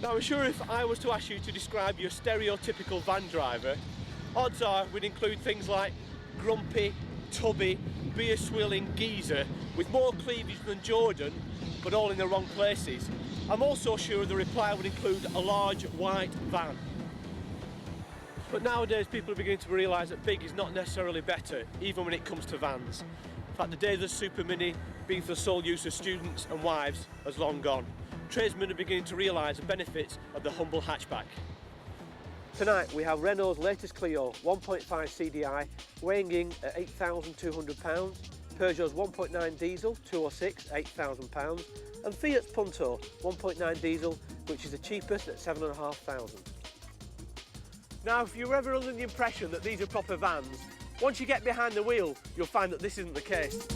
Now I'm sure if I was to ask you to describe your stereotypical van driver, odds are we'd include things like grumpy, tubby, beer-swilling geezer with more cleavage than Jordan, but all in the wrong places. I'm also sure the reply would include a large white van. But nowadays people are beginning to realise that big is not necessarily better, even when it comes to vans. In fact, the days of the Super Mini being for the sole use of students and wives has long gone. Tradesmen are beginning to realise the benefits of the humble hatchback. Tonight we have Renault's latest Clio 1.5 CDI weighing in at £8,200, Peugeot's 1.9 diesel 206 £8,000 and Fiat's Punto 1.9 diesel, which is the cheapest at £7,500. Now if you're ever under the impression that these are proper vans, once you get behind the wheel you'll find that this isn't the case.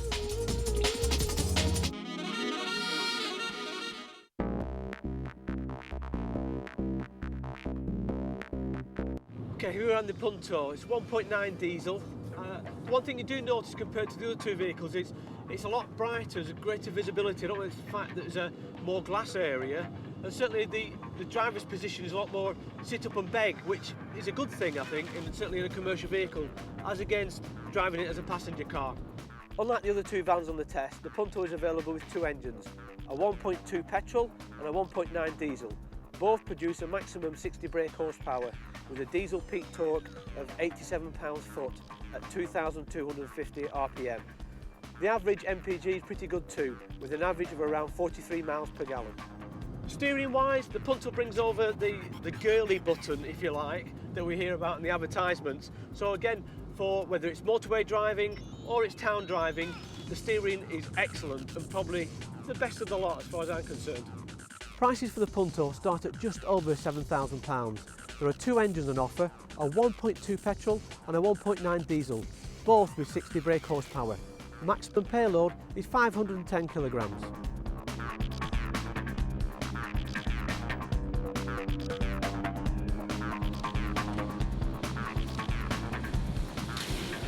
Okay, here we're on the Punto. It's 1.9 diesel. One thing you do notice compared to the other two vehicles is it's a lot brighter, there's greater visibility. I don't know if it's the fact that there's a more glass area, and certainly the driver's position is a lot more sit up and beg, which is a good thing I think, and certainly in a commercial vehicle, as against driving it as a passenger car. Unlike the other two vans on the test, the Punto is available with two engines, a 1.2 petrol and a 1.9 diesel. Both produce a maximum 60 brake horsepower with a diesel peak torque of 87 pounds-foot at 2,250 RPM. The average MPG is pretty good too, with an average of around 43 miles per gallon. Steering wise, the Punto brings over the girly button, if you like, that we hear about in the advertisements. So again, for whether it's motorway driving or it's town driving, the steering is excellent and probably the best of the lot as far as I'm concerned. Prices for the Punto start at just over £7,000. There are two engines on offer, a 1.2 petrol and a 1.9 diesel, both with 60 brake horsepower. The maximum payload is 510 kilograms.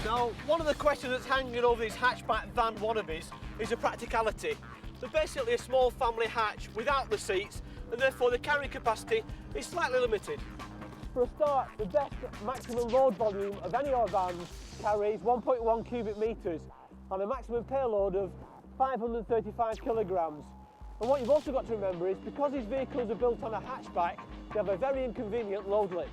Now, one of the questions that's hanging over these hatchback van wannabes is the practicality. So basically a small family hatch without the seats, and therefore the carrying capacity is slightly limited. For a start, the best maximum load volume of any of our vans carries 1.1 cubic metres and a maximum payload of 535 kilograms. And what you've also got to remember is because these vehicles are built on a hatchback, they have a very inconvenient load lip.